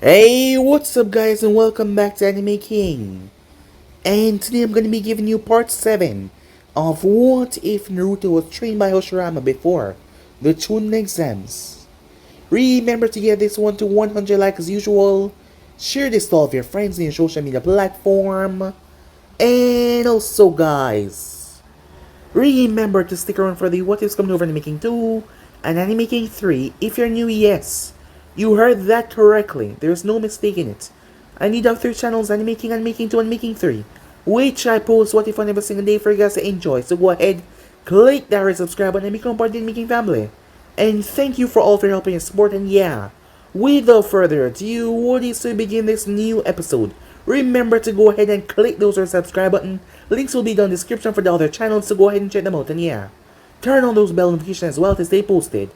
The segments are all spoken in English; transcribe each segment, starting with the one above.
Hey, what's up guys and welcome back to Anime King. And today I'm going to be giving you part 7 of What If Naruto was trained by Hashirama before the Chunin exams. Remember to get this one to 100 likes as usual. Share this to all of your friends in your social media platform. And also guys, remember to stick around for the What Ifs coming over Anime King 2 and Anime King 3 if you're new. Yes, you heard that correctly. There's no mistake in it. I need our 3 channels, Anime King, Anime King 2, and Anime King 3, which I post What If on every single day for you guys to enjoy. So go ahead, click that red subscribe button and become part of the Anime King family. And thank you for all for your help and your support. And yeah, without further ado, what is to begin this new episode? Remember to go ahead and click those red subscribe button. Links will be down in the description for the other channels, so go ahead and check them out. And yeah, turn on those bell notifications as well to stay posted.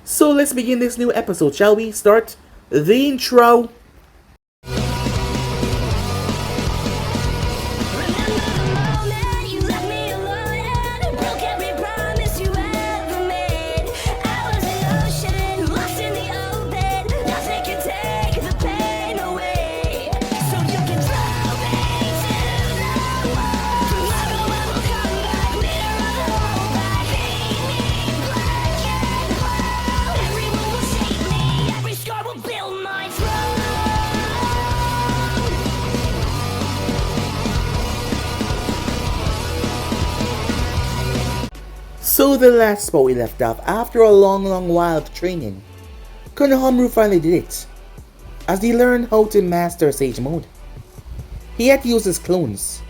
So let's begin this new episode, shall we? Start the intro. So the last spot we left off, after a long while of training, Konohamaru finally did it, as he learned how to master Sage Mode. He had to use his clones,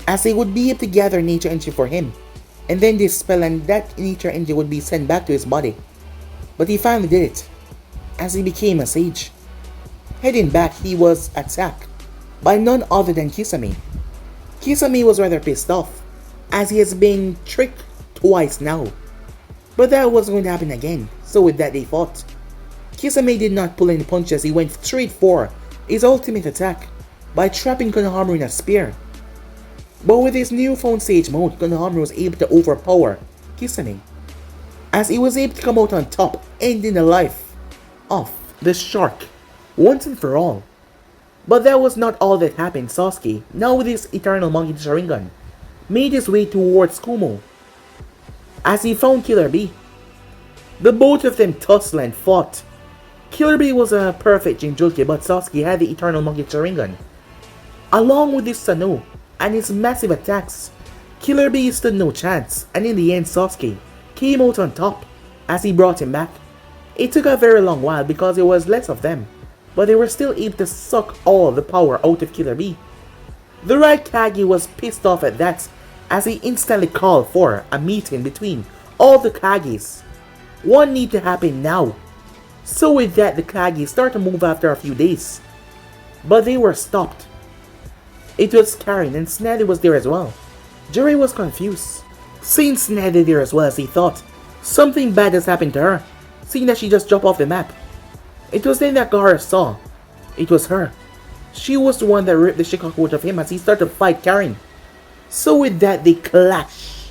as they would be able to gather nature energy for him, and then dispel, and that nature energy would be sent back to his body. But he finally did it, as he became a sage. Heading back, he was attacked by none other than Kisame. Kisame was rather pissed off, as he has been tricked twice now. But that wasn't going to happen again, so with that they fought. Kisame did not pull any punches, he went straight for his ultimate attack by trapping Konohamaru in a spear. But with his newfound Sage Mode, Konohamaru was able to overpower Kisame, as he was able to come out on top, ending the life of the shark once and for all. But that was not all that happened. Sasuke, now with his Eternal Monkey Sharingan, made his way towards Kumo, as he found Killer Bee. The both of them tussled and fought. Killer Bee was a perfect Jinchuriki, but Sasuke had the Eternal Monkey Sharingan. Along with his Sano and his massive attacks, Killer Bee stood no chance, and in the end Sasuke came out on top as he brought him back. It took a very long while because there was less of them, but they were still able to suck all the power out of Killer Bee. The Raikage was pissed off at that, as he instantly called for a meeting between all the Kages. One need to happen now. So with that, the Kages started to move after a few days, but they were stopped. It was Karin, and Snady was there as well. Jerry was confused, seeing Snady there as well, as he thought something bad has happened to her, seeing that she just dropped off the map. It was then that Gaara saw it was her. She was the one that ripped the Shikaku out of him as he started to fight Karin. So with that, they clash,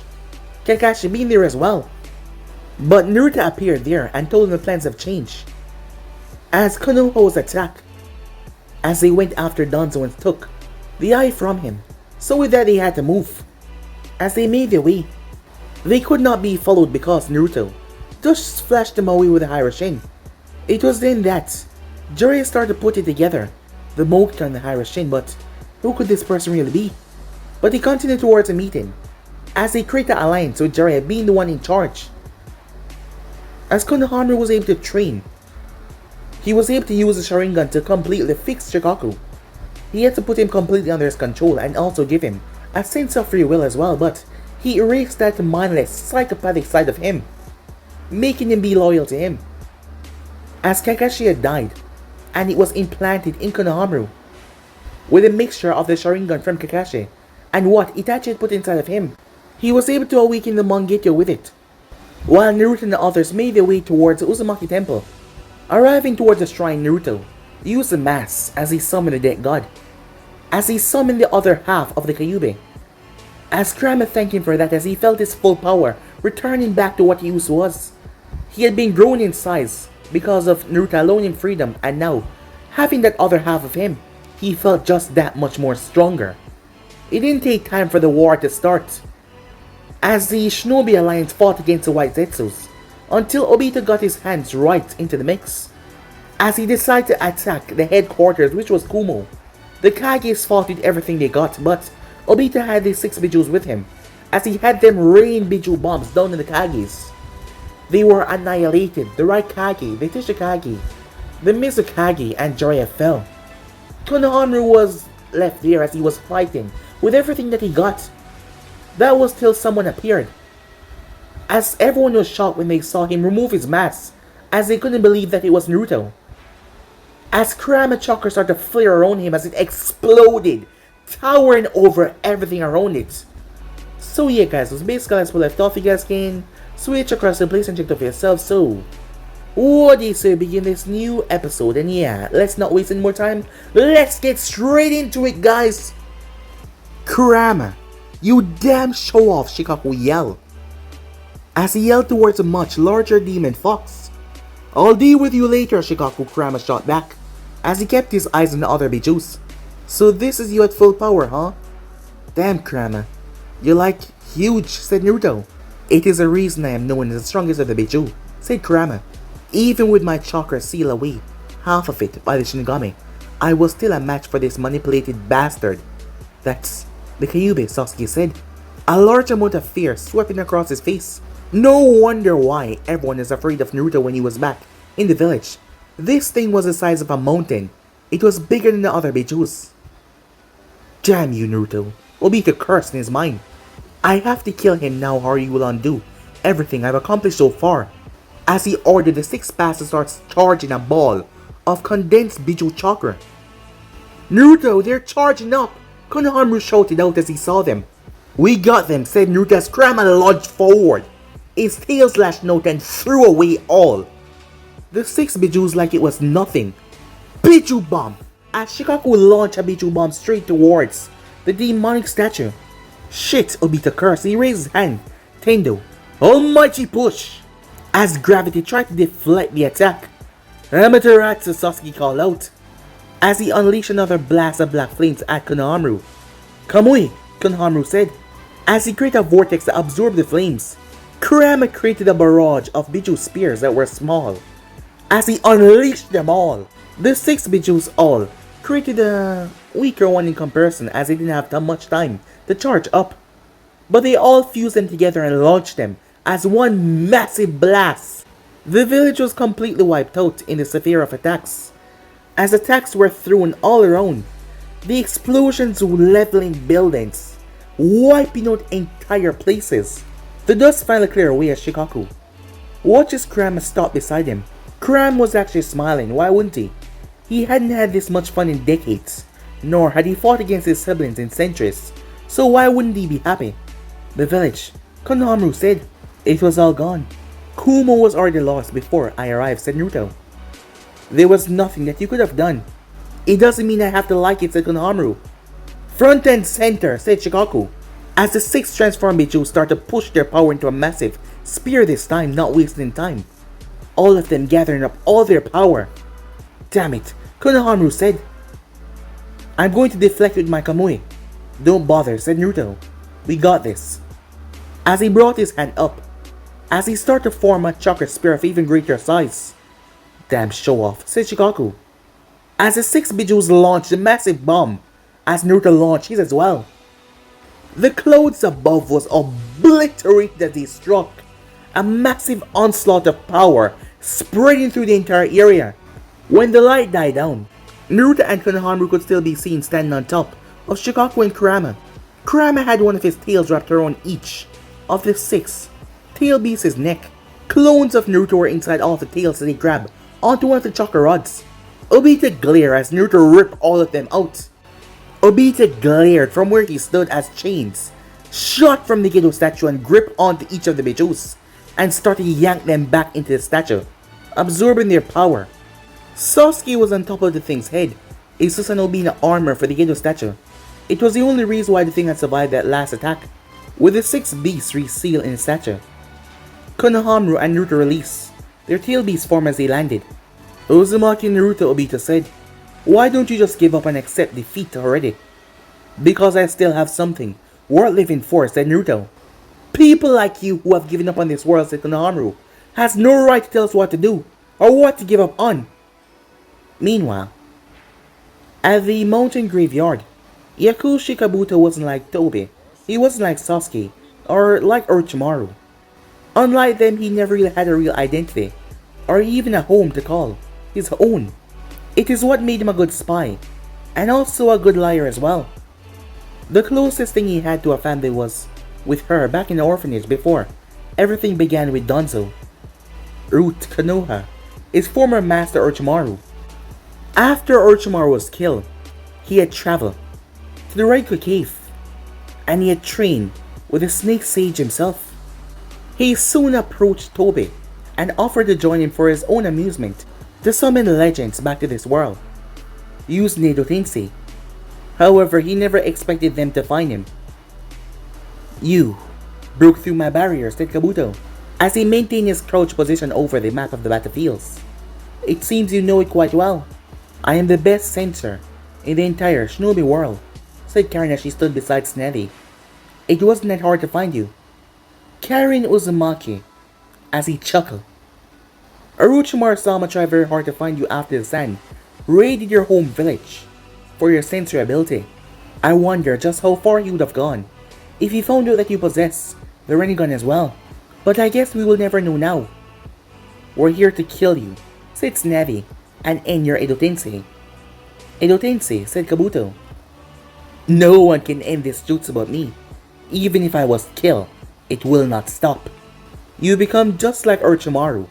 Kakashi being there as well. But Naruto appeared there and told him the plans have changed, as Konoha was attacked, as they went after Danzo and took the eye from him. So with that, they had to move. As they made their way, they could not be followed because Naruto just flashed them away with a Hiroshin. It was then that Jiraiya started to put it together, the Mokuton and the Hiroshin, but who could this person really be? But he continued towards a meeting, as they created an alliance with Jiraiya being the one in charge. As Konohamaru was able to train, he was able to use the Sharingan to completely fix Shikaku. He had to put him completely under his control and also give him a sense of free will as well, but he erased that mindless, psychopathic side of him, making him be loyal to him. As Kakashi had died, and it was implanted in Konohamaru with a mixture of the Sharingan from Kakashi and what Itachi had put inside of him, he was able to awaken the Mangekyo with it. While Naruto and the others made their way towards the Uzumaki Temple, arriving towards the shrine, Naruto used the mask as he summoned the dead god, as he summoned the other half of the Kyuubi. As Kurama thanked him for that, as he felt his full power returning back to what he was. He had been grown in size because of Naruto alone in freedom, and now Having that other half of him, he felt just that much more stronger. It didn't take time for the war to start, as the Shinobi Alliance fought against the White Zetsus, until Obito got his hands right into the mix. As he decided to attack the headquarters, which was Kumo, the Kages fought with everything they got, but Obito had the 6 Bijus with him, as he had them rain Biju bombs down on the Kages. They were annihilated. The Raikage, the Tishikage, the Mizukage, and Jiraiya fell. Konohamaru was left there as he was fighting with everything that he got. That was till someone appeared, as everyone was shocked when they saw him remove his mask, as they couldn't believe that it was Naruto. As Kurama chakra started to flare around him as it exploded, towering over everything around it. So yeah guys, that's basically as we left off. You guys can switch across the place and check it out for yourself. So what do you say begin this new episode? And yeah, let's not waste any more time. Let's get straight into it, guys. Kurama, you damn show off, Shikaku yelled, as he yelled towards a much larger demon fox. I'll deal with you later, Shikaku, Kurama shot back, as he kept his eyes on the other Bijus. So this is you at full power, huh? Damn, Kurama, you're like huge, said Naruto. It is a reason I am known as the strongest of the Biju, said Kurama. Even with my chakra seal away half of it by the Shinigami, I was still a match for this manipulated bastard. That's the Kyuubi, Sasuke said. A large amount of fear sweeping across his face. No wonder why everyone is afraid of Naruto when he was back in the village. This thing was the size of a mountain. It was bigger than the other Bijus. Damn you, Naruto, Obito cursed in his mind. I have to kill him now or he will undo everything I've accomplished so far. As he ordered the 6 bastards to start charging a ball of condensed Biju chakra. Naruto, they're charging up! Konohamaru shouted out as he saw them. We got them, said Naruto as Kurama lunged forward. His tail slashed out and threw away all. The 6 Bijus like it was nothing. Biju bomb! As Shikaku launched a Biju bomb straight towards the demonic statue. Shit, Obito cursed. He raised his hand. Tendo, almighty push! As gravity tried to deflect the attack. Amaterasu, Sasuke called out, as he unleashed another blast of black flames at Konohamaru. Kamui, Konohamaru said, as he created a vortex that absorbed the flames. Kurama created a barrage of Biju spears that were small, as he unleashed them all. The 6 Bijus all created a weaker one in comparison, as they didn't have that much time to charge up. But they all fused them together and launched them as one massive blast. The village was completely wiped out in the severe of attacks, as attacks were thrown all around. The explosions leveling buildings, wiping out entire places. The dust finally cleared away as Shikaku watches Kurama stop beside him. Kurama was actually smiling, why wouldn't he? He hadn't had this much fun in decades, nor had he fought against his siblings in centuries, so why wouldn't he be happy? The village, Konohamaru said. It was all gone. Kumo was already lost before I arrived, said Naruto. There was nothing that you could have done. It doesn't mean I have to like it, said Konohamaru. Front and center, said Shikaku, as the 6 transformed Biju started to push their power into a massive spear this time, not wasting time. All of them gathering up all their power. Damn it, Konohamaru said. I'm going to deflect with my Kamui. Don't bother, said Naruto. We got this. As he brought his hand up, as he started to form a chakra spear of even greater size. Damn show off, said Shikaku, as the 6 Bijus launched a massive bomb, as Naruto launched his as well. The clouds above was obliterated as he struck, a massive onslaught of power spreading through the entire area. When the light died down, Naruto and Konohamaru could still be seen standing on top of Shikaku and Kurama. Kurama had one of his tails wrapped around each of the 6 tail beasts' neck. Clones of Naruto were inside all of the tails that he grabbed onto one of the chakra rods. Obito glared as Naruto ripped all of them out. Obito glared from where he stood as chains shot from the Gedo statue and gripped onto each of the Bijus and started to yank them back into the statue, absorbing their power. Sasuke was on top of the thing's head, a Susanobina armor for the Gedo statue. It was the only reason why the thing had survived that last attack, with the 6 beasts resealed in the statue. Konohamaru and Naruto released their tail beast form as they landed. Uzumaki and Naruto, Obito said. Why don't you just give up and accept defeat already? Because I still have something worth living for, said Naruto. People like you who have given up on this world, said Konohamaru, has no right to tell us what to do or what to give up on. Meanwhile, at the mountain graveyard, Yakushi Kabuto wasn't like Tobi, he wasn't like Sasuke, or like Orochimaru. Unlike them, he never really had a real identity, or even a home to call his own. It is what made him a good spy, and also a good liar as well. The closest thing he had to a family was with her back in the orphanage before everything began with Danzo. Root Konoha, his former master Orochimaru. After Orochimaru was killed, he had traveled to the Raikkoa cave, and he had trained with the snake sage himself. He soon approached Tobi and offered to join him for his own amusement to summon legends back to this world, using Edo Tensei. However, he never expected them to find him. You broke through my barrier, said Kabuto, as he maintained his crouched position over the map of the battlefields. It seems you know it quite well. I am the best sensor in the entire shinobi world, said Karen as she stood beside Snevy. It wasn't that hard to find you. Karen Uzumaki, as he chuckled. Orochimaru-sama tried very hard to find you after the Sand raided your home village for your sensory ability. I wonder just how far he would have gone if he found out that you possess the Rinnegan as well. But I guess we will never know now. We're here to kill you, said Snevy, and end your Edo Tensei. Edo Tensei, said Kabuto. No one can end this jutsu but me. Even if I was killed, it will not stop. You become just like Orochimaru.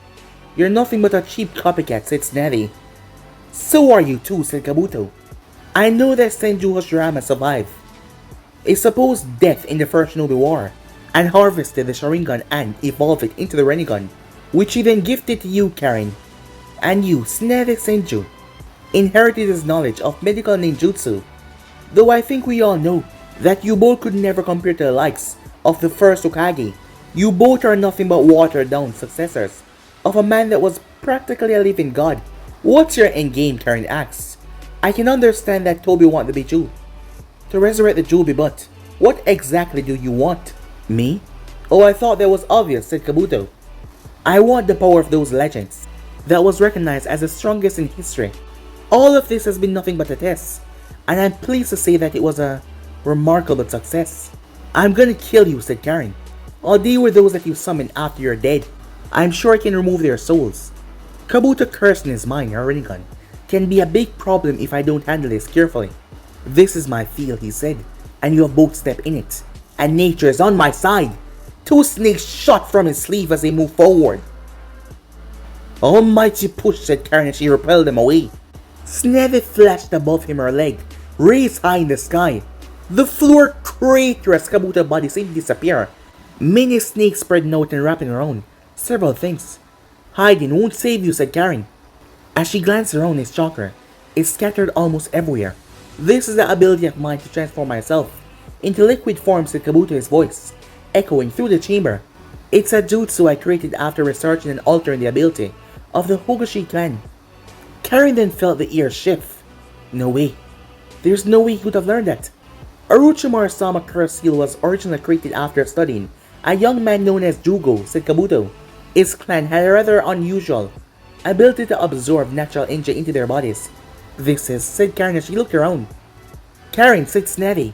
You're nothing but a cheap copycat, said Snevy. So are you too, said Kabuto. I know that Senju Hashirama survived a supposed death in the First Shinobi War and harvested the Sharingan and evolved it into the Rinnegan, which he then gifted to you, Karen. And you, Snevy Senju, inherited his knowledge of medical ninjutsu, though I think we all know that you both could never compare to the likes of the first Hokage. You both are nothing but watered down successors of a man that was practically a living god. What's your endgame, Karen asks. I can understand that Tobi wanted to be Jew, to resurrect the Jubi, but what exactly do you want? Me? Oh, I thought that was obvious, said Kabuto. I want the power of those legends that was recognized as the strongest in history. All of this has been nothing but a test, and I'm pleased to say that it was a remarkable success. I'm gonna kill you, said Karen. I'll deal with those that you summoned after you're dead. I'm sure I can remove their souls. Kabuto cursed in his mind, her Rinnegan can be a big problem if I don't handle this carefully. This is my field, he said, and you have both stepped in it. And nature is on my side. Two snakes shot from his sleeve as they moved forward. Almighty push, said Karen as she repelled them away. Snevy flashed above him, her leg raised high in the sky. The floor cratered as Kabuto's body seemed to disappear. Many snakes spread out and wrapping around several things. Hiding won't save you, said Karen. As she glanced around his chakra, it scattered almost everywhere. This is the ability of mine to transform myself into liquid form, said Kabuto, his voice echoing through the chamber. It's a jutsu I created after researching and altering the ability of the Hogashi clan. Karen then felt the ear shift. No way. There's no way he could have learned that. Orochimaru-sama curse seal was originally created after studying a young man known as Jugo, said Kabuto. His clan had a rather unusual ability to absorb natural energy into their bodies. This is, said Karen as she looked around. Karen, said Snevy.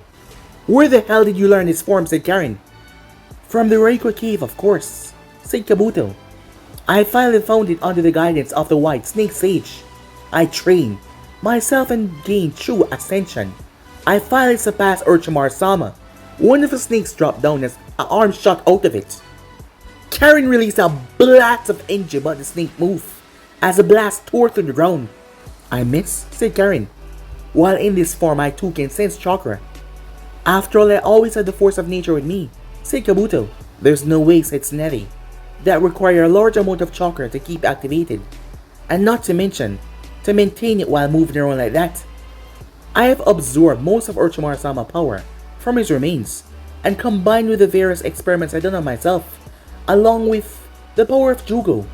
Where the hell did you learn this form, said Karen. From the Raikkoa cave, of course, said Kabuto. I finally found it under the guidance of the White Snake Sage. I trained myself and gained true ascension. I finally surpassed Orochimaru-sama. One of the snakes dropped down as an arm shot out of it. Karen released a blast of energy, but the snake moved as the blast tore through the ground. I miss, said Karen. While in this form, I too can sense chakra. After all, I always had the force of nature with me, said Kabuto. There's no way, said Snevy. That require a large amount of chakra to keep activated, and not to mention, to maintain it while moving around like that. I have absorbed most of Orochimaru-sama power from his remains, and combined with the various experiments I've done on myself, along with the power of Jugo,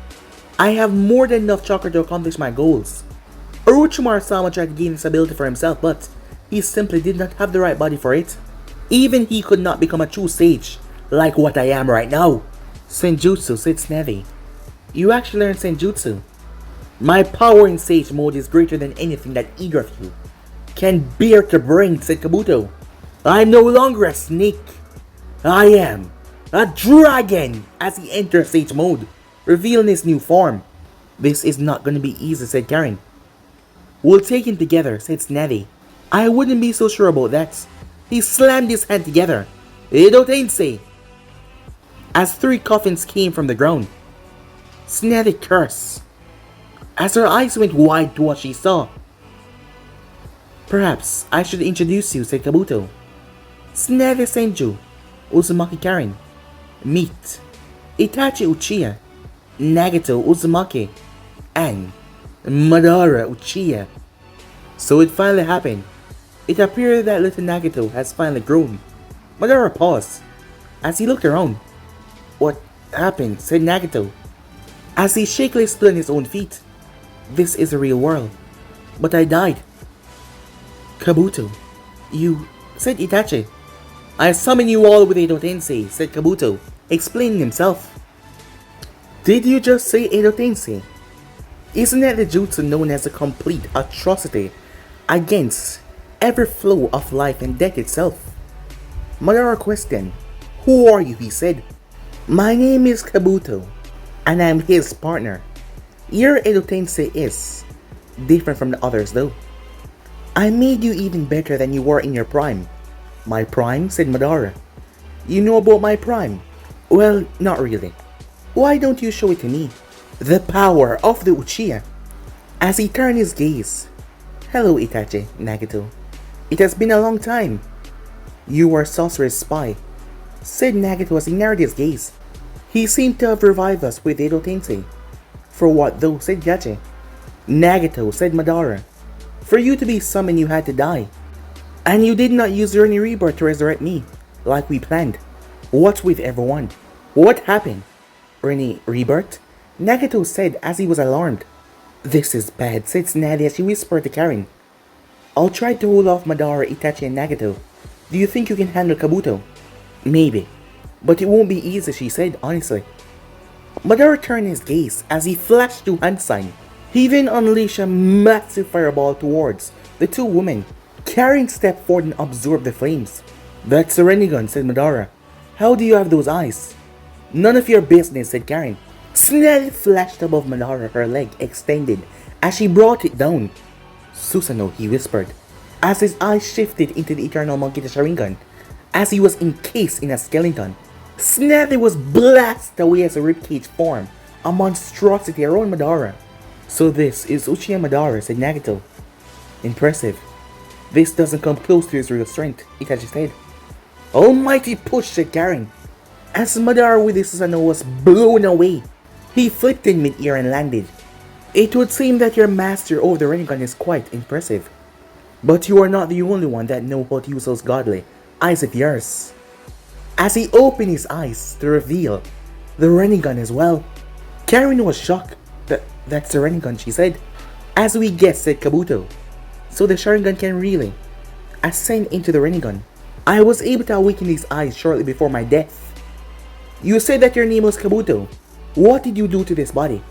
I have more than enough chakra to accomplish my goals. Orochimaru-sama tried to gain this ability for himself, but he simply did not have the right body for it. Even he could not become a true sage, like what I am right now. Senjutsu, said Tsunade. You actually learned Senjutsu. My power in Sage Mode is greater than anything that either of you can bear to bring, said Kabuto. I'm no longer a snake. I am a dragon, as he enters Sage Mode, revealing his new form. This is not going to be easy, said Karen. We'll take him together, said Tsunade. I wouldn't be so sure about that. He slammed his hand together. Edo Tensei! As 3 coffins came from the ground. Tsunade cursed as her eyes went wide to what she saw. Perhaps I should introduce you, said Kabuto. Tsunade Senju, Uzumaki Karen. Meet Itachi Uchiha, Nagato Uzumaki, and Madara Uchiha. So it finally happened. It appeared that little Nagato has finally grown. Madara paused as he looked around. What happened? Said Nagato, as he shakily stood on his own feet. This is a real world, but I died. Kabuto, you, said Itachi. I summon you all with Edo Tensei, said Kabuto, explaining himself. Did you just say Edo Tensei? Isn't that the jutsu known as a complete atrocity against every flow of life and death itself? Madara questioned. Who are you? He said. My name is Kabuto, and I'm his partner. Your Edo Tensei is different from the others though. I made you even better than you were in your prime. My prime? Said Madara. You know about my prime? Well, not really. Why don't you show it to me? The power of the Uchiha. As he turned his gaze. Hello Itachi, Nagato. It has been a long time. You were sorcerer's spy, said Nagato as he narrowed his gaze. He seemed to have revived us with Edo Tensei. For what though, said Itachi. Nagato, said Madara. For you to be summoned you had to die. And you did not use your rebirth to resurrect me, like we planned. What with everyone? What happened? Rini rebirth? Nagato said as he was alarmed. This is bad, said Tsunade as she whispered to Karen. I'll try to hold off Madara, Itachi and Nagato. Do you think you can handle Kabuto? Maybe. But it won't be easy, she said, honestly. Madara turned his gaze as he flashed to hand sign. He then unleashed a massive fireball towards the 2 women. Karen stepped forward and absorbed the flames. That's a Rinnegan, said Madara. How do you have those eyes? None of your business, said Karen. Tsunade flashed above Madara, her leg extended as she brought it down. Susanoo, he whispered, as his eyes shifted into the Eternal Monkey Sharingan, as he was encased in a skeleton. Tsunade was blasted away as a ribcage formed, a monstrosity around Madara. So this is Uchiha Madara, said Nagato. Impressive. This doesn't come close to his real strength, Itachi said. Almighty push, said Karen. As Madara with his Susanoo was blown away, he flipped in mid-air and landed. It would seem that your master over the Rinnegan is quite impressive. But you are not the only one that know how to use those godly eyes of yours. As he opened his eyes to reveal the Rinnegan as well. Karen was shocked. That's the Rinnegan, she said. As we guessed, said Kabuto. So the Sharingan can really ascend into the Rinnegan. I was able to awaken his eyes shortly before my death. You said that your name was Kabuto. What did you do to this body?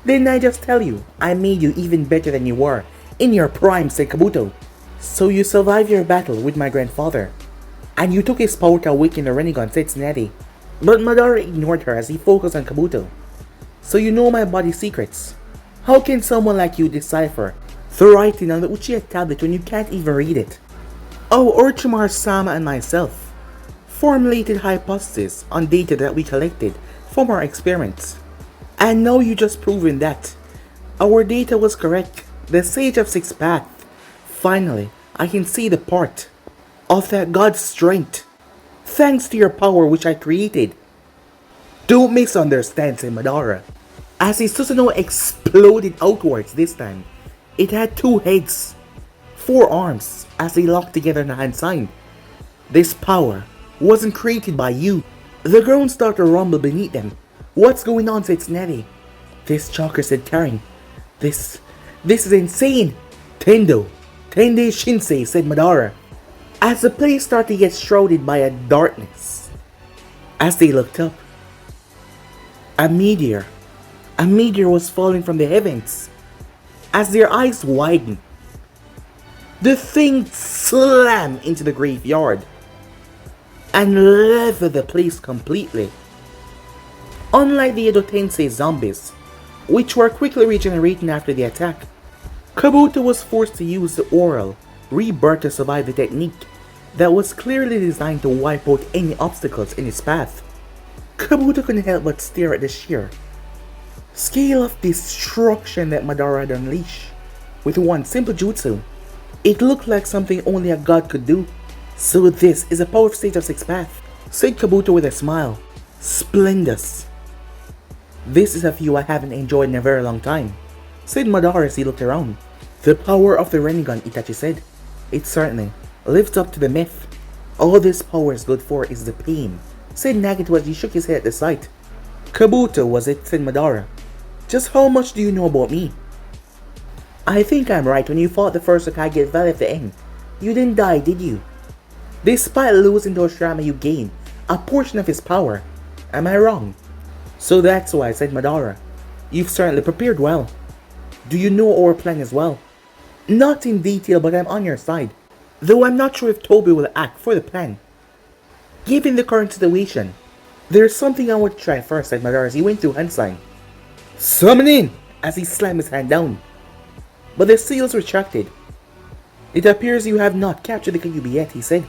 Didn't I just tell you I made you even better than you were in your prime, said Kabuto. So you survived your battle with my grandfather, and you took his power to awaken the Rinnegan, said Tsunade. But Madara ignored her as he focused on Kabuto. So you know my body secrets. How can someone like you decipher the writing on the Uchiha tablet when you can't even read it? Oh, Orochimaru-sama and myself formulated hypotheses on data that we collected from our experiments. And now you just proven that our data was correct. The Sage of Six Paths. Finally, I can see the part of that God's strength, thanks to your power which I created. Don't misunderstand, said Madara. As his Susanoo exploded outwards this time, it had 2 heads, 4 arms, as they locked together in a hand sign. This power wasn't created by you. The ground started to rumble beneath them. What's going on, said Tsunade. This chakra, said Karen. This This is insane! Tendo, Tende Shinsei, said Madara, as the place started to get shrouded by a darkness. As they looked up, a meteor was falling from the heavens. As their eyes widened, the thing slammed into the graveyard and leveled the place completely. Unlike the Edo Tensei zombies, which were quickly regenerating after the attack, Kabuto was forced to use the oral rebirth to survive the technique that was clearly designed to wipe out any obstacles in his path. Kabuto couldn't help but stare at the sheer scale of destruction that Madara had unleashed with one simple jutsu. It looked like something only a god could do. So this is a powerful stage of 6th path, said Kabuto with a smile. Splendid. This is a view I haven't enjoyed in a very long time, said Madara as he looked around. The power of the Rinnegan, Itachi said. It certainly lives up to the myth. All this power is good for is the pain, said Nagato as he shook his head at the sight. Kabuto, was it, said Madara. Just how much do you know about me? I think I'm right when you fought the first Hokage Valley at the end. You didn't die, did you? Despite losing to Hashirama, you gained a portion of his power. Am I wrong? So that's why, said Madara. You've certainly prepared well. Do you know our plan as well? Not in detail, but I'm on your side. Though I'm not sure if Toby will act for the plan. Given the current situation, there's something I want to try first, said Madara as he went through hand sign. Summon in! As he slammed his hand down. But the seals retracted. It appears you have not captured the Kyuubi yet, he said.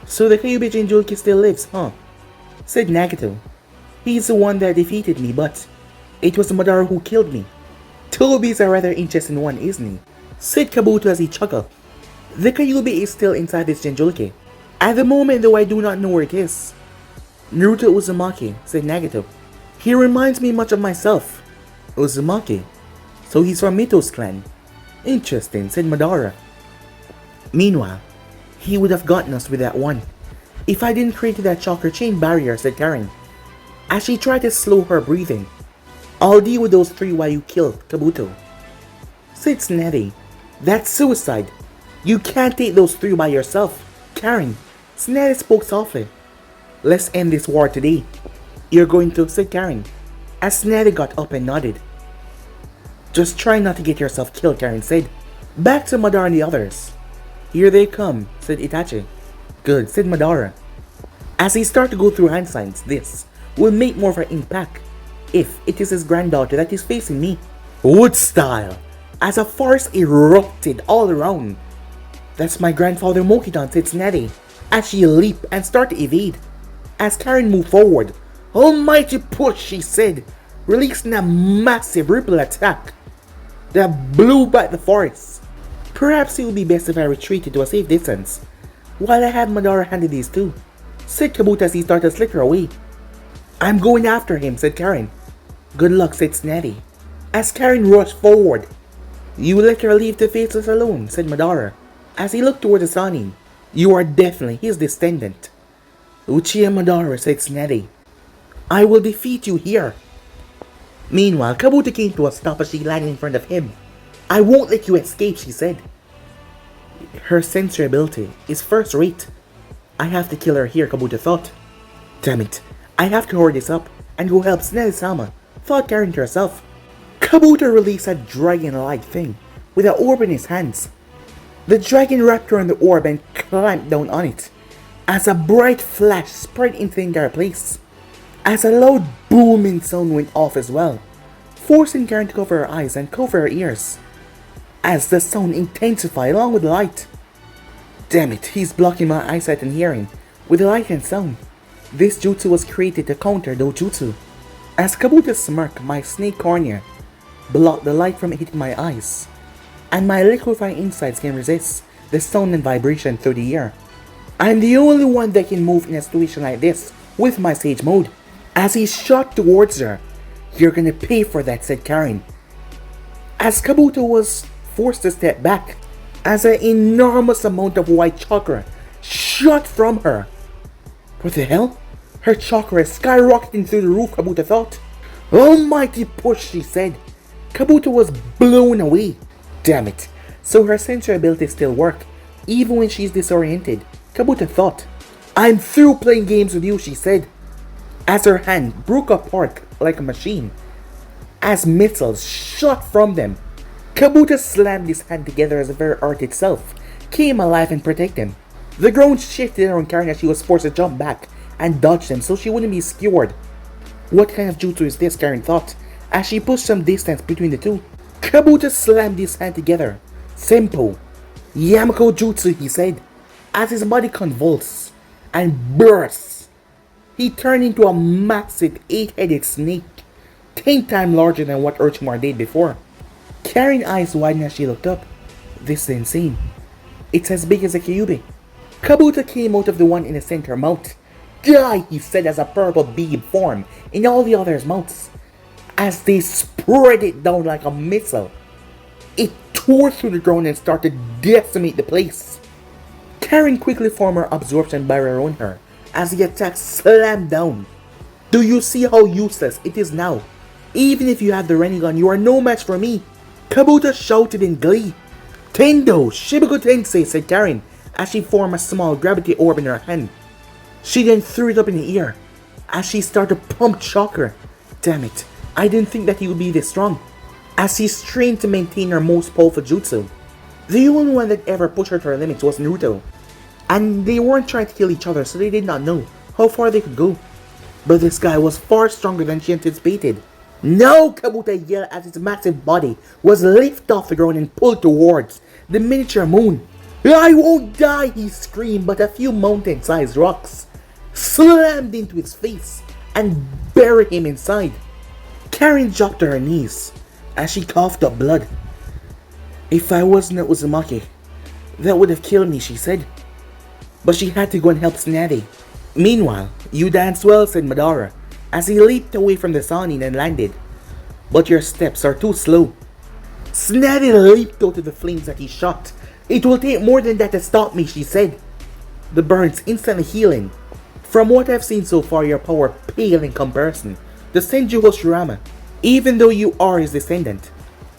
So the Kyuubi Jinchuriki still lives, huh? Said Nagato. He's the one that defeated me, but it was Madara who killed me. Toby's a rather interesting one, isn't he? Said Kabuto as he chuckled. The Kyuubi is still inside this Jinchuriki. At the moment, though, I do not know where it is. Naruto Uzumaki, said Nagato. He reminds me much of myself. Uzumaki. So he's from Mito's clan. Interesting, said Madara. Meanwhile, he would have gotten us with that one if I didn't create that chakra chain barrier, said Karen, as she tried to slow her breathing. I'll deal with those 3 while you kill Kabuto. Said Snetty. That's suicide. You can't take those 3 by yourself. Karen, Snetty spoke softly. Let's end this war today. You're going to, said Karen, as Snetty got up and nodded. Just try not to get yourself killed, Karen said. Back to Madara and the others. Here they come, said Itachi. Good, said Madara. As he started to go through hand signs, this will make more of an impact if it is his granddaughter that is facing me. Wood style, as a forest erupted all around. That's my grandfather Mokuton, said Snetty, as she leaped and started to evade. As Karen moved forward, almighty push, she said, releasing a massive ripple attack that blew back the forest. Perhaps it would be best if I retreated to a safe distance while I had Madara handle these 2, said Kabuto as he started to slither away. I'm going after him, said Karen. Good luck, said Snetty, as Karen rushed forward. You let her leave to face us alone, said Madara, as he looked toward the Sanin. You are definitely his descendant. Uchiha Madara, said Snetty. I will defeat you here. Meanwhile, Kabuto came to a stop as she landed in front of him. I won't let you escape, she said. Her sensory ability is first rate. I have to kill her here, Kabuto thought. Damn it, I have to hurry this up and go help Snell-sama, thought Karen to herself. Kabuto released a dragon-like thing with an orb in his hands. The dragon wrapped around the orb and clamped down on it as a bright flash spread into the entire place. As a loud booming sound went off as well, forcing Karen to cover her eyes and cover her ears as the sound intensified along with the light. Damn it, he's blocking my eyesight and hearing with the light and sound. This jutsu was created to counter dojutsu. As Kabuto smirked, my snake cornea blocked the light from hitting my eyes, and my liquefying insides can resist the sound and vibration through the air. I'm the only one that can move in a situation like this with my sage mode. As he shot towards her, you're gonna pay for that, said Karen, as Kabuto was forced to step back as an enormous amount of white chakra shot from her. What the hell? Her chakra is skyrocketing through the roof, Kabuto thought. Almighty push, she said. Kabuto was blown away. Damn it. So her sensory abilities still work, even when she's disoriented, Kabuto thought. I'm through playing games with you, she said, as her hand broke apart like a machine. As missiles shot from them, Kabuto slammed his hand together as the very earth itself came alive and protected him. The ground shifted around Karen as she was forced to jump back and dodge them so she wouldn't be skewered. What kind of jutsu is this, Karen thought, as she pushed some distance between the two. Kabuto slammed his hand together. Senpu, Yamako Jutsu, he said, as his body convulsed and burst. He turned into a massive 8-headed snake, 10 times larger than what Orochimaru did before. Karen's eyes widened as she looked up. This is insane. It's as big as a Kyuubi. Kabuto came out of the one in the center mouth. Die, he said as a purple beam formed in all the others' mouths. As they spread it down like a missile, it tore through the ground and started to decimate the place. Karen quickly formed her absorption barrier around her as the attack slammed down. Do you see how useless it is now? Even if you have the Rinnegan, you are no match for me. Kabuto shouted in glee. Tendo, Shibuko Tensei, said Karen as she formed a small gravity orb in her hand. She then threw it up in the air as she started to pump chakra. Damn it, I didn't think that he would be this strong. As she strained to maintain her most powerful jutsu. The only one that ever pushed her to her limits was Naruto. And they weren't trying to kill each other, so they did not know how far they could go. But this guy was far stronger than she anticipated. No, Kabuto yelled as his massive body was lifted off the ground and pulled towards the miniature moon. I won't die, he screamed, but a few mountain-sized rocks slammed into his face and buried him inside. Karen dropped to her knees as she coughed up blood. If I wasn't at Uzumaki, that would have killed me, she said. But she had to go and help Tsunade. Meanwhile, you dance well, said Madara, as he leaped away from the Sannin and landed. But your steps are too slow. Tsunade leaped out of the flames that he shot. It will take more than that to stop me, she said. The burns instantly healing. From what I've seen so far, your power pale in comparison. The Senju Hashirama, even though you are his descendant,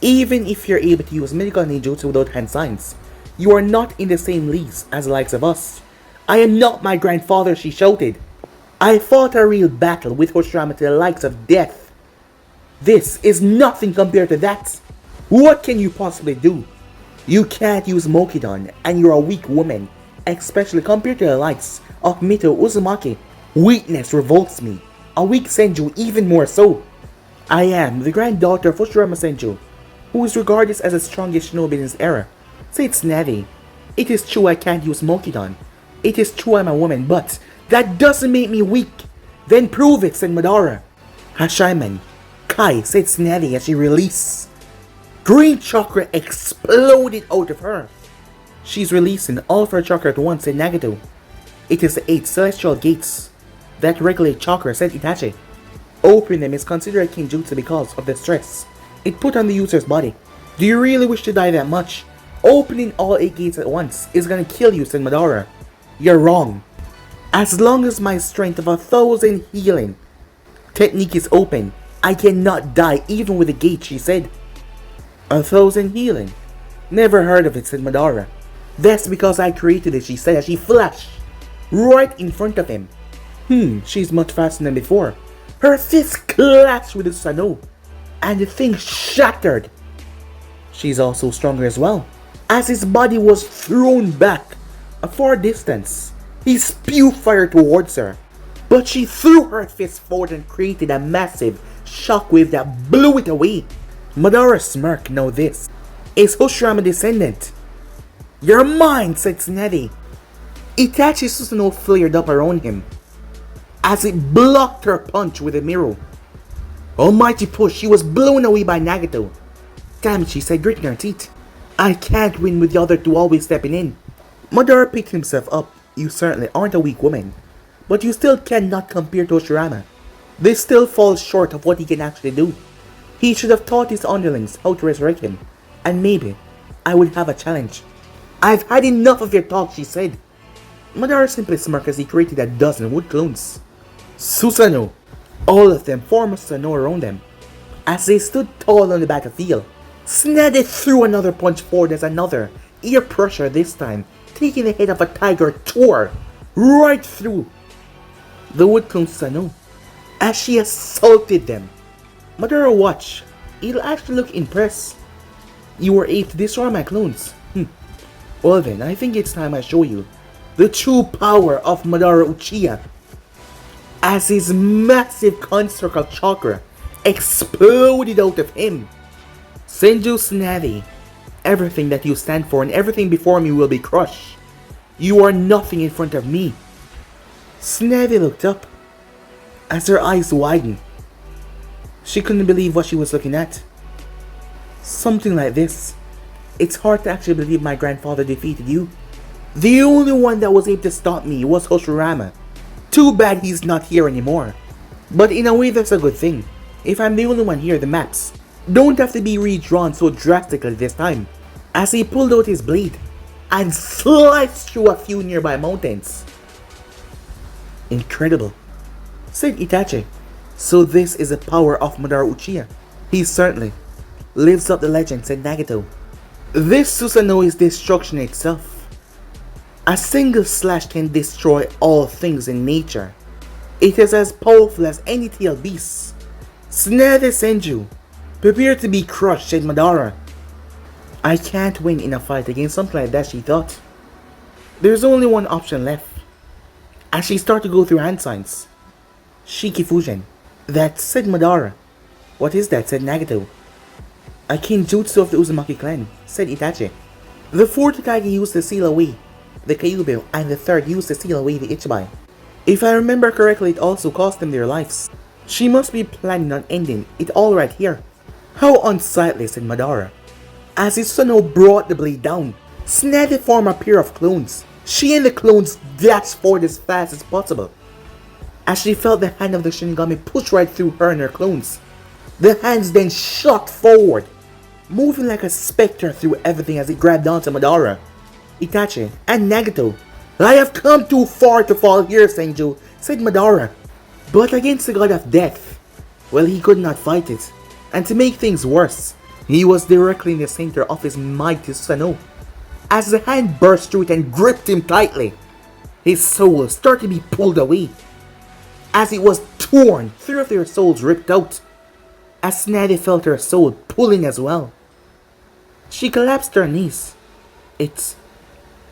even if you're able to use medical ninjutsu without hand signs, you are not in the same leagues as the likes of us. I am not my grandfather, she shouted. I fought a real battle with Hashirama to the likes of death. This is nothing compared to that. What can you possibly do? You can't use Mokuton, and you're a weak woman, especially compared to the likes of Mito Uzumaki. Weakness revolts me. A weak Senju even more so. I am the granddaughter of Hashirama Senju, who is regarded as the strongest shinobi in his era, said Tsunade. It is true I can't use Mokuton. It is true I'm a woman, but that doesn't make me weak. Then prove it, said Madara. Hashaiman, Kai, said Tsunade as she released. Green chakra exploded out of her. She's releasing all of her chakra at once, said Nagato. It is the 8 celestial gates that regulate chakra, said Itachi. Opening them is considered a kinjutsu because of the stress it put on the user's body. Do you really wish to die that much? Opening all 8 gates at once is gonna kill you, said Madara. You're wrong. As long as my strength of 1,000 healing technique is open, I cannot die even with a gate, she said. 1,000 healing? Never heard of it, said Madara. That's because I created it, she said as she flashed right in front of him. She's much faster than before. Her fist clashed with the Susanoo, and the thing shattered. She's also stronger as well. As his body was thrown back a far distance, he spewed fire towards her. But she threw her fist forward and created a massive shockwave that blew it away. Madara smirked. Now this is Hashirama descendant. You're mine, said Tsunade. Itachi's Susanoo flared up around him as it blocked her punch with a mirror. Almighty push, she was blown away by Nagato. Damn it, she said, gritting her teeth. I can't win with the other two always stepping in. Madara picked himself up. You certainly aren't a weak woman, but you still cannot compare to Hashirama. This still falls short of what he can actually do. He should have taught his underlings how to resurrect him, and maybe I would have a challenge. I've had enough of your talk, she said. Madara simply smirked as he created a dozen wood clones. Susanoo. All of them formed a Susanoo around them as they stood tall on the battlefield. Tsunade threw another punch forward as another, ear pressure this time, taking the head of a tiger tore right through the wood clone Susanoo as she assaulted them. Madara watch, it'll actually look impressed. You were able to destroy my clones. Well then, I think it's time I show you the true power of Madara Uchiha. As his massive construct of chakra exploded out of him. Senju Tsunade, everything that you stand for and everything before me will be crushed. You are nothing in front of me. Tsunade looked up as her eyes widened. She couldn't believe what she was looking at. Something like this. It's hard to actually believe my grandfather defeated you. The only one that was able to stop me was Hashirama. Too bad he's not here anymore. But in a way that's a good thing. If I'm the only one here, the maps don't have to be redrawn so drastically this time. As he pulled out his blade and sliced through a few nearby mountains. Incredible, said Itachi. So this is the power of Madara Uchiha. He certainly lives up the legend, said Nagato. This Susanoo is destruction itself. A single slash can destroy all things in nature. It is as powerful as any tailed beast. Tsunade Senju, prepare to be crushed, said Madara. I can't win in a fight against something like that, she thought. There's only one option left. As she started to go through hand signs. Shiki Fujin. That, said Madara. What is that, said Nagato. A Kinjutsu of the Uzumaki clan, said Itachi. The fourth Hokage used to seal away the Kyuubi, and the third used to seal away the Ichibai. If I remember correctly, it also cost them their lives. She must be planning on ending it all right here. How unsightly, said Madara. As his Susanoo brought the blade down, Tsunade formed a pair of clones. She and the clones dashed forward as fast as possible. As she felt the hand of the Shinigami push right through her and her clones, the hands then shot forward, moving like a spectre through everything as it grabbed onto Madara, Itachi, and Nagato. I have come too far to fall here, Senju, said Madara. But against the god of death, well, he could not fight it. And to make things worse, he was directly in the center of his mighty Susanoo. As the hand burst through it and gripped him tightly, his soul started to be pulled away. As it was torn, three of their souls ripped out. As Tsunade felt her soul pulling as well. She collapsed to her knees. It's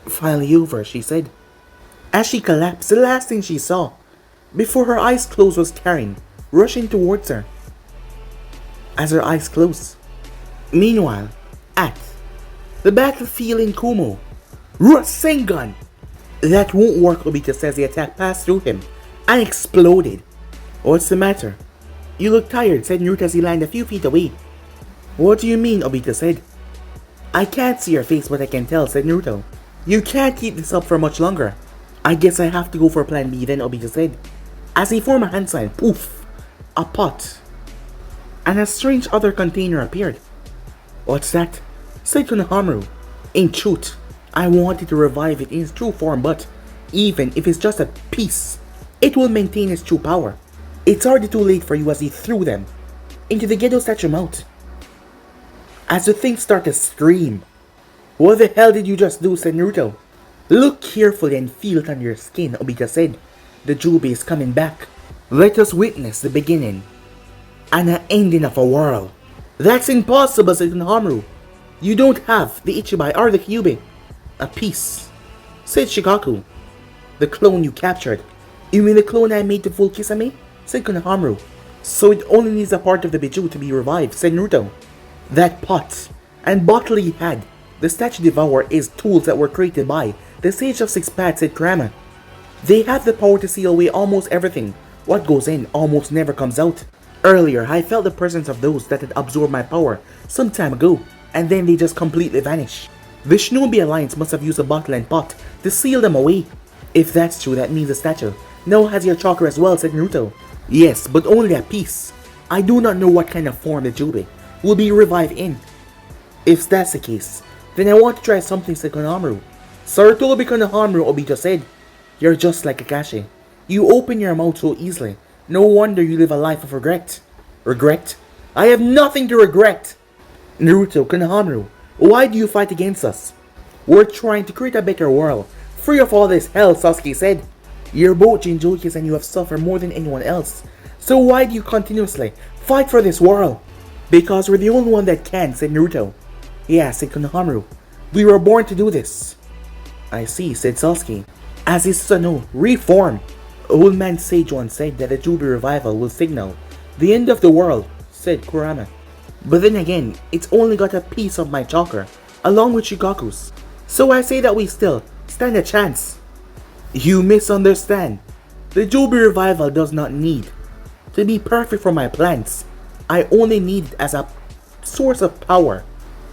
finally over, she said. As she collapsed, the last thing she saw, before her eyes closed, was Karin rushing towards her. As her eyes closed. Meanwhile, at the battlefield in Kumo, Rasengan! That won't work, Obito says. The attack passed through him and exploded. What's the matter? You look tired, said Naruto as he landed a few feet away. What do you mean, Obito said. I can't see your face, but I can tell, said Naruto. You can't keep this up for much longer. I guess I have to go for plan B then, Obito said. As he formed a hand sign, poof, a pot, and a strange other container appeared. What's that? Said Konohamaru. In truth, I wanted to revive it in its true form, but even if it's just a piece, it will maintain its true power. It's already too late for you, as he threw them into the Gedo statue mouth. As the thing started to scream. What the hell did you just do, said Naruto. Look carefully and feel it on your skin, Obito said. The Jubi is coming back. Let us witness the beginning and the ending of a world. That's impossible, said Konohamaru. You don't have the Ichibai or the Kyuubi. A piece, said Shikaku. The clone you captured. You mean the clone I made to fool Kisame? Said Konohamaru. So it only needs a part of the Biju to be revived, said Naruto. That pot and bottle he had, the statue devourer, is tools that were created by the Sage of Six Paths, said Kurama. They have the power to seal away almost everything. What goes in almost never comes out. Earlier, I felt the presence of those that had absorbed my power some time ago, and then they just completely vanish. The Shinobi Alliance must have used a bottle and pot to seal them away. If that's true, that means the statue now has your chakra as well, said Naruto. Yes, but only a piece. I do not know what kind of form the Jubi will be revived in. If that's the case, then I want to try something, said Konohamaru. Sarutobi Konohamaru, Obito said. You're just like Kakashi. You open your mouth so easily. No wonder you live a life of regret. Regret? I have nothing to regret. Naruto, Konohamaru, why do you fight against us? We're trying to create a better world, free of all this hell, Sasuke said. You're both Jinchurikis and you have suffered more than anyone else. So why do you continuously fight for this world? Because we're the only one that can, said Naruto. Yeah, said Konohamaru. We were born to do this. I see, said Sasuke. As his Susanoo reform. Old man Sage once said that the Jubilee revival will signal the end of the world, said Kurama. But then again, it's only got a piece of my chakra, along with Shigaku's. So I say that we still stand a chance. You misunderstand. The Jubilee revival does not need to be perfect for my plans. I only need it as a source of power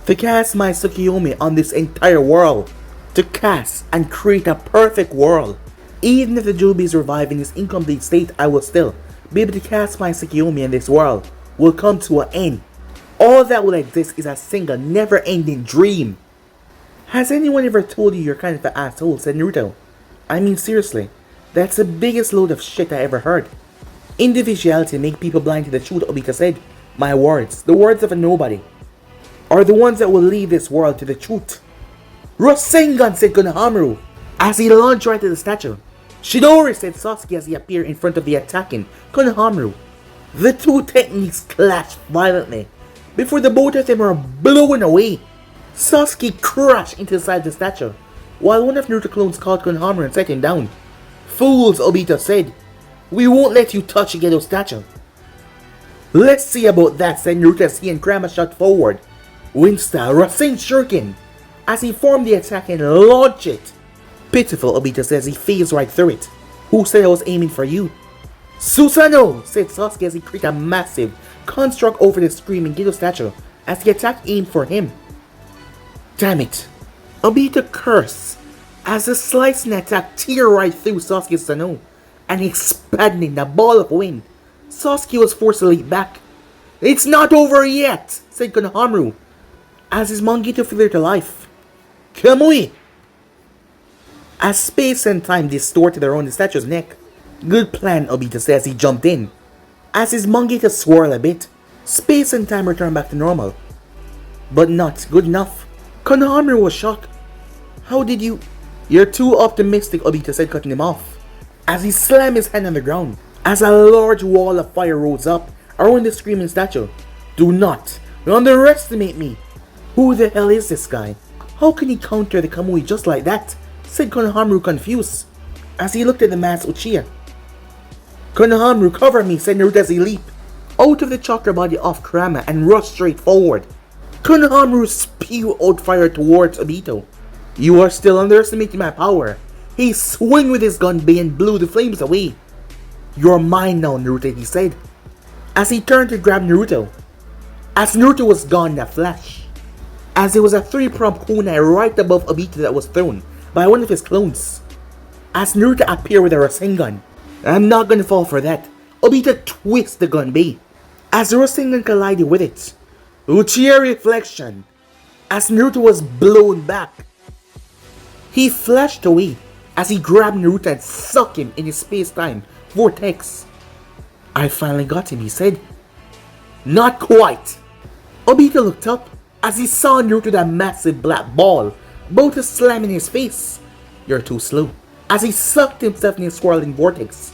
to cast my Tsukiyomi on this entire world. To cast and create a perfect world. Even if the Jubilees revive in this incomplete state, I will still be able to cast my Tsukiyomi and this world will come to an end. All that will exist is a single never-ending dream. Has anyone ever told you you're kind of an asshole, said Naruto. I mean seriously, that's the biggest load of shit I ever heard. Individuality make people blind to the truth, Obito said. My words, the words of a nobody, are the ones that will lead this world to the truth. Rasengan, said Konohamaru, as he launched right at the statue. Shidori, said Sasuke as he appeared in front of the attacking Konohamaru. The two techniques clashed violently before the both of them were blown away. Sasuke crashed into the side of the statue, while one of Naruto clones caught Konohamaru and set him down. Fools, Obito said. We won't let you touch the Gedo statue. Let's see about that, said Naruto as he and Kurama shot forward. Wind-style Rasen Shuriken, as he formed the attack and launched it. Pitiful, Obito says, he phased right through it. Who said I was aiming for you? Susanoo, said Sasuke as he created a massive construct over the screaming Gedo statue as the attack aimed for him. Damn it. Obito cursed as the slicing attack tear right through Sasuke's Susanoo and expanding the ball of wind. Sasuke was forced to leap back. It's not over yet, said Konohamaru as his Mangito flew to life. Kamui! As space and time distorted around the statue's neck. Good plan, Obito said as he jumped in. As his Mangito swirled a bit, space and time returned back to normal. But not good enough. Konohamaru was shocked. How did you... You're too optimistic, Obito said, cutting him off. As he slammed his hand on the ground, as a large wall of fire rose up around the screaming statue. Do not underestimate me. Who the hell is this guy? How can he counter the Kamui just like that? Said Konohamaru confused, as he looked at the masked Uchiha. Konohamaru, cover me, said Naruto as he leaped out of the chakra body of Kurama and rushed straight forward. Konohamaru spewed out fire towards Obito. You are still underestimating my power. He swung with his gun bay and blew the flames away. You're mine now, Naruto, he said, as he turned to grab Naruto. As Naruto was gone in a flash, as there was a three-pronged kunai right above Obito that was thrown by one of his clones. As Naruto appeared with a Rasengan. I'm not gonna fall for that. Obito twists the gun bay as the Rasengan collided with it. Uchiha reflection. As Naruto was blown back, he flashed away as he grabbed Naruto and sucked him in his space-time vortex. I finally got him, he said. Not quite. Obito looked up as he saw Naruto with a massive black ball about to slam in his face. You're too slow. As he sucked himself in his swirling vortex,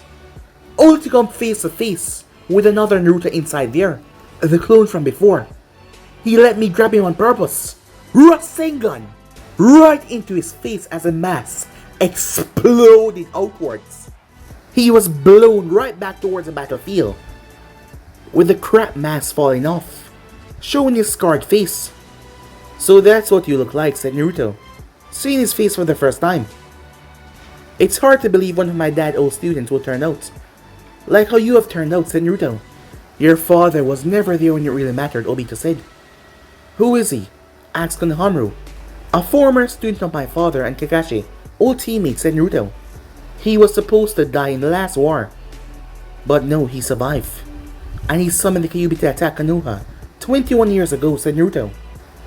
only to come face to face with another Naruto inside there, the clone from before. He let me grab him on purpose. Rasengan! Right into his face as a mass exploded outwards. He was blown right back towards the battlefield, with the crap mask falling off, showing his scarred face. So that's what you look like, said Naruto, seeing his face for the first time. It's hard to believe one of my dad's old students will turn out like how you have turned out, said Naruto. Your father was never there when it really mattered, Obito said. Who is he? Asked Konohamaru. A former student of my father and Kakashi, old teammates, said Naruto. He was supposed to die in the last war, but no, he survived. And he summoned the Kyuubi to attack Konoha 21 years ago, said Naruto.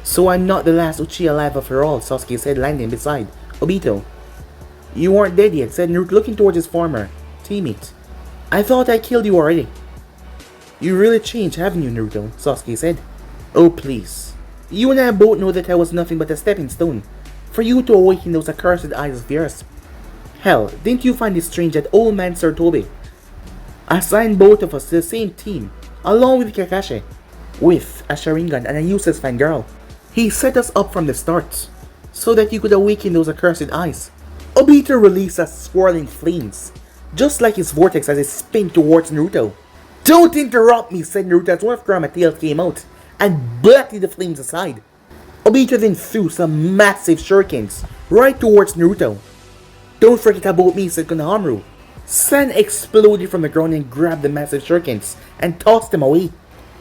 So I'm not the last Uchiha alive after all, Sasuke said, landing beside Obito. You aren't dead yet, said Naruto, looking towards his former teammate. I thought I killed you already. You really changed, haven't you, Naruto? Sasuke said. Oh, please. You and I both know that I was nothing but a stepping stone for you to awaken those accursed eyes of yours. Hell, didn't you find it strange that old man Sir Toby assigned both of us to the same team, along with Kakashi, with a Sharingan and a useless fangirl? He set us up from the start, so that you could awaken those accursed eyes. Obito released a swirling flames, just like his vortex as it spun towards Naruto. "Don't interrupt me," said Naruto as one of Kurama's tails came out and blasted the flames aside. Obito then threw some massive shurikens right towards Naruto. "Don't forget about me," said Konohamaru. Sand exploded from the ground and grabbed the massive shurikens and tossed them away.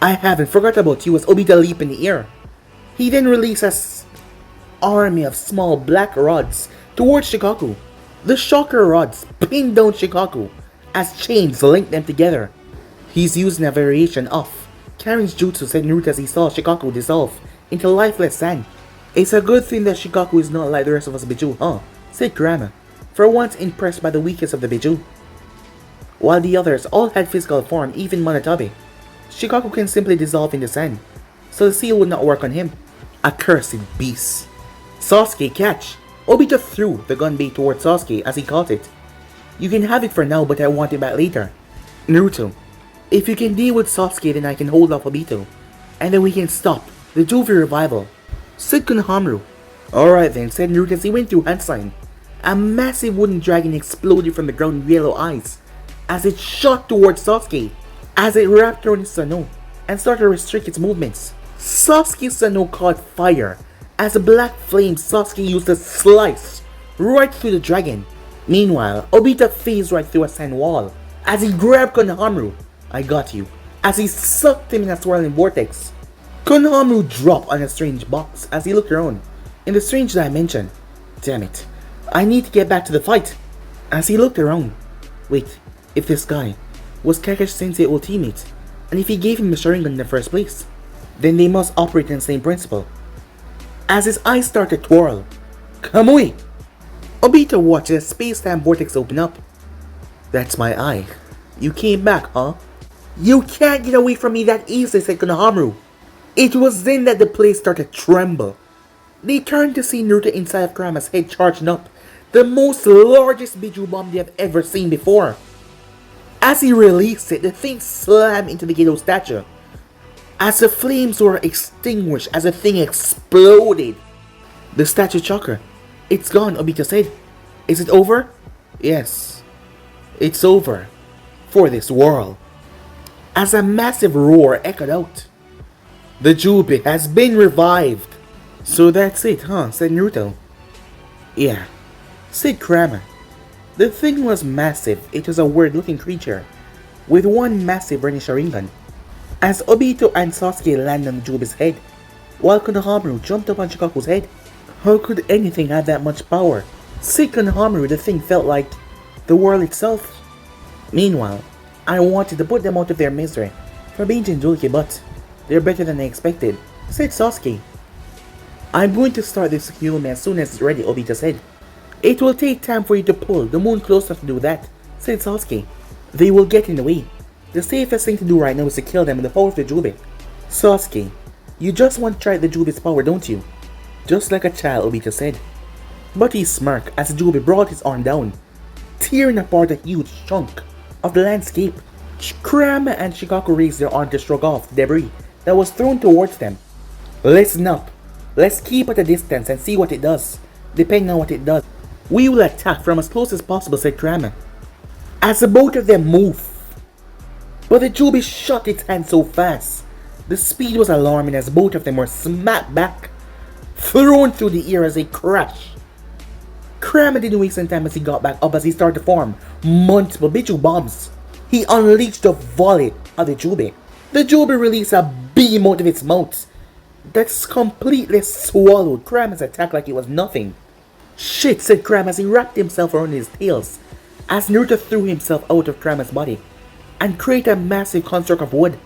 "I haven't forgot about you," as Obito leaped in the air. He then released an army of small black rods towards Shikaku. The shocker rods pinned down Shikaku as chains linked them together. "He's using a variation of Karin's jutsu," said Naruto as he saw Shikaku dissolve into lifeless sand. "It's a good thing that Shikaku is not like the rest of us Biju, huh?" said Kurama, for once impressed by the weakest of the Biju. While the others all had physical form, even Monotabe, Shikaku can simply dissolve in the sand, so the seal would not work on him. Accursed beast. "Sasuke, catch!" Obito threw the gun bait towards Sasuke as he caught it. "You can have it for now, but I want it back later." "Naruto, if you can deal with Sasuke, then I can hold off Obito, and then we can stop the Juvie revival," said Konohamaru. "Alright then," said Naruto as he went through hand sign. A massive wooden dragon exploded from the ground with yellow eyes as it shot towards Sasuke, as it wrapped around his Sano and started to restrict its movements. Sasuke's Sano caught fire as a black flame Sasuke used to slice right through the dragon. Meanwhile, Obito phased right through a sand wall as he grabbed Konohamaru. "I got you," as he sucked him in a swirling vortex. Konohamaru dropped on a strange box as he looked around in the strange dimension. "Damn it, I need to get back to the fight." As he looked around, wait, if this guy was Kakashi Sensei's old teammate, and if he gave him the Sharingan in the first place, then they must operate on the same principle. As his eyes started to twirl, "Kamui!" Obito watched as space-time vortex open up. "That's my eye. You came back, huh?" "You can't get away from me that easily," said Konohamaru. It was then that the place started to tremble. They turned to see Naruto inside of Kurama's head charging up, the most largest Biju bomb they have ever seen before. As he released it, the thing slammed into the Gedo statue. As the flames were extinguished, as the thing exploded. "The statue chakra. It's gone," Obito said. "Is it over?" "Yes, it's over. For this world." As a massive roar echoed out. "The Jubei has been revived." "So that's it, huh?" said Naruto. "Yeah," said Kurama. The thing was massive. It was a weird-looking creature, with one massive burning Sharingan. As Obito and Sasuke landed on Jubei's head, while Konohamaru jumped up on Shikaku's head. "How could anything have that much power?" said Konohamaru. The thing felt like the world itself. "Meanwhile, I wanted to put them out of their misery for being Jinchuriki, but they're better than I expected," said Sasuke. "I'm going to start this Kyuubi as soon as it's ready," Obito said. "It will take time for you to pull the moon close enough to do that," said Sasuke. "They will get in the way. The safest thing to do right now is to kill them with the power of the Jubei." "Sasuke, you just want to try the Jubei's power, don't you?" "Just like a child," Obito said. But he smirked as Jubei brought his arm down, tearing apart a huge chunk of the landscape. Kurama and Shikaku raised their arm to shrug off the debris that was thrown towards them. "Listen up. Let's keep at a distance and see what it does. Depending on what it does, we will attack from as close as possible," said Kurama. As the both of them moved, but the Jubei shot its hand so fast, the speed was alarming as both of them were smacked back, thrown through the air as they crashed. Kurama didn't waste any time as he got back up as he started to form multiple Biju bombs. He unleashed a volley at the Jubei. The Jubei released a beam out of its mouth that's completely swallowed Kurama's attack like it was nothing. "Shit," said Kurama as he wrapped himself around his tails, as Naruto threw himself out of Kurama's body and created a massive construct of wood.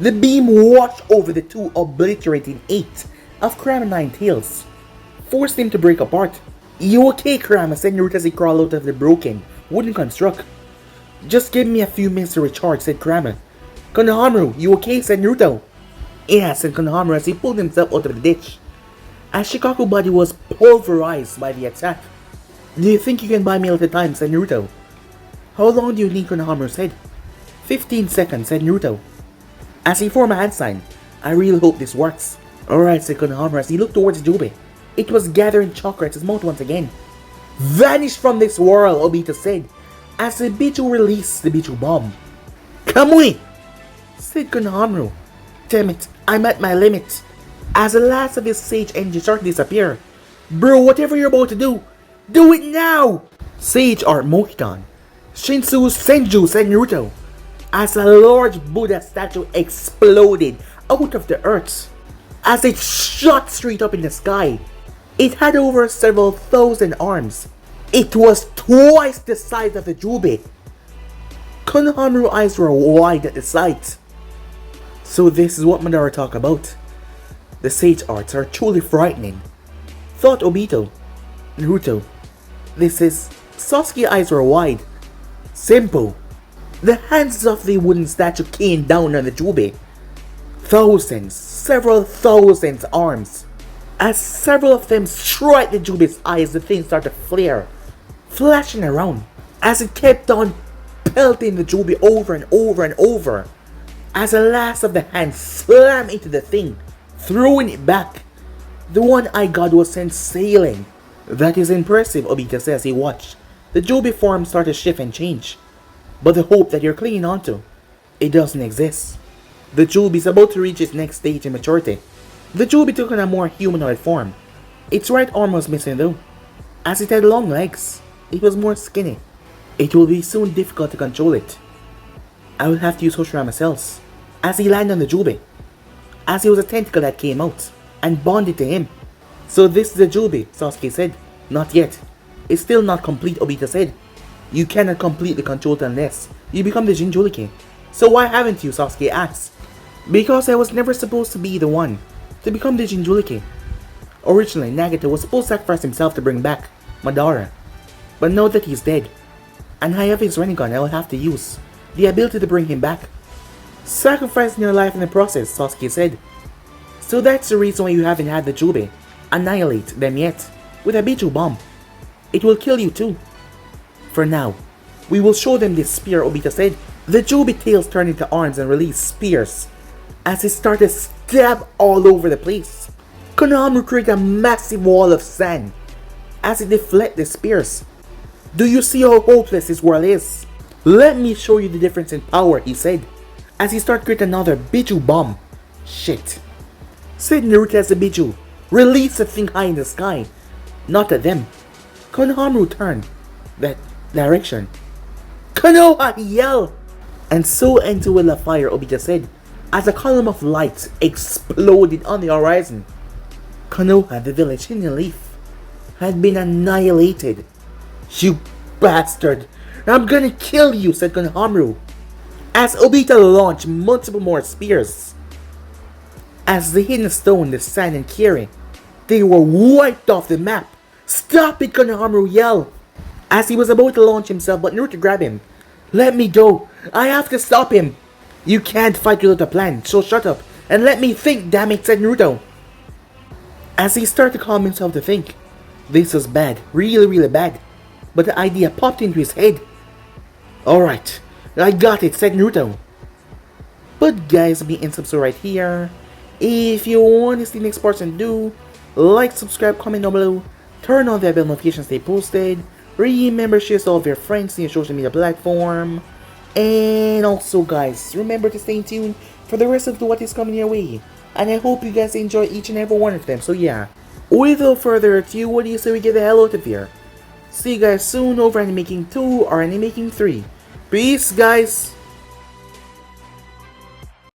The beam washed over the two, obliterating 8 of Kurama's 9 tails, forced him to break apart. "You okay, Kurama?" said Naruto as he crawled out of the broken wooden construct. "Just give me a few minutes to recharge," said Kurama. "Konohamaru, you okay?" said Naruto. "Yeah," said Konohamaru as he pulled himself out of the ditch. As Shikaku's body was pulverized by the attack. "Do you think you can buy me a little time?" said Naruto. "How long do you need?" Konohamaru said. 15 seconds, said Naruto. As he formed a hand sign, "I really hope this works." "Alright," said Konohamaru as he looked towards Jubi. It was gathering chakra at his mouth once again. "Vanish from this world," Obito said, as Obito released the Bichu bomb. "Kamui!" said Konohamaru. "Damn it, I'm at my limit." As the last of his sage energy started to disappear. "Bro, whatever you're about to do it now!" Sage Art Mokuton. Shinsu Senju, said Naruto. As a large Buddha statue exploded out of the earth. As it shot straight up in the sky. It had over several thousand arms. It was twice the size of the Jubi. Konohamaru's eyes were wide at the sight. So this is what Madara talk about. The sage arts are truly frightening, thought Obito. Naruto. This is... Sasuke's eyes were wide. Simple. The hands of the wooden statue came down on the Jubi. Thousands, several thousands arms. As several of them struck the Jubi's eyes, the thing started to flare, flashing around, as it kept on pelting the Jubi over and over and over. As the last of the hands slammed into the thing, throwing it back, the one-eyed god was sent sailing. "That is impressive," Obito said as he watched. The Jubi form started to shift and change. "But the hope that you're clinging onto, it doesn't exist." The Jubi is about to reach its next stage in maturity. The Jubi took on a more humanoid form. Its right arm was missing though. As it had long legs, it was more skinny. It will be soon difficult to control it. I will have to use Hashirama cells. As he landed on the Jubi. As it was a tentacle that came out and bonded to him. "So this is the Jubi," Sasuke said. "Not yet. It's still not complete," Obito said. "You cannot completely control it unless you become the Jinchuriki." "So why haven't you?" Sasuke asked. "Because I was never supposed to be the one to become the Jinchuriki. Originally, Nagato was supposed to sacrifice himself to bring back Madara. But now that he's dead, and I have his Rinnegan, I will have to use the ability to bring him back." "Sacrificing your life in the process," Sasuke said. "So that's the reason why you haven't had the Jubi annihilate them yet with a Bichu bomb. It will kill you too. For now, we will show them this spear," Obito said. The Jubi tails turned into arms and released spears as it started to stab all over the place. Konohamaru created a massive wall of sand as it deflected the spears. "Do you see how hopeless this world is? Let me show you the difference in power," he said, as he started creating another Bichu bomb. "Shit," said Naruto as the Bichu released the thing high in the sky. Not at them. Konohamaru turned that direction. "Konoha!" he yelled. "And so enter with a fire," Obito said, as a column of light exploded on the horizon. Konoha, the village hidden leaf, had been annihilated. "You bastard! I'm gonna kill you," said Konohamaru, as Obito launched multiple more spears. As the hidden stone, the sand and Kiri, they were wiped off the map. "Stop it!" Konohamaru yelled, as he was about to launch himself, but Naruto grabbed him. "Let me go! I have to stop him!" "You can't fight without a plan, so shut up and let me think, damn it," said Naruto. As he started to calm himself to think, this was bad, really bad, but the idea popped into his head. "Alright, I got it," said Naruto. But guys, be in subscribe right here. If you want to see the next person do, like, subscribe, comment down below, turn on the bell notifications they posted, remember share to all of your friends in your social media platform, and also guys, remember to stay tuned for the rest of what is coming your way, and I hope you guys enjoy each and every one of them. So yeah, without further ado, what do you say we get the hell out of here? See you guys soon over Animaking 2 or Animaking 3. Peace guys!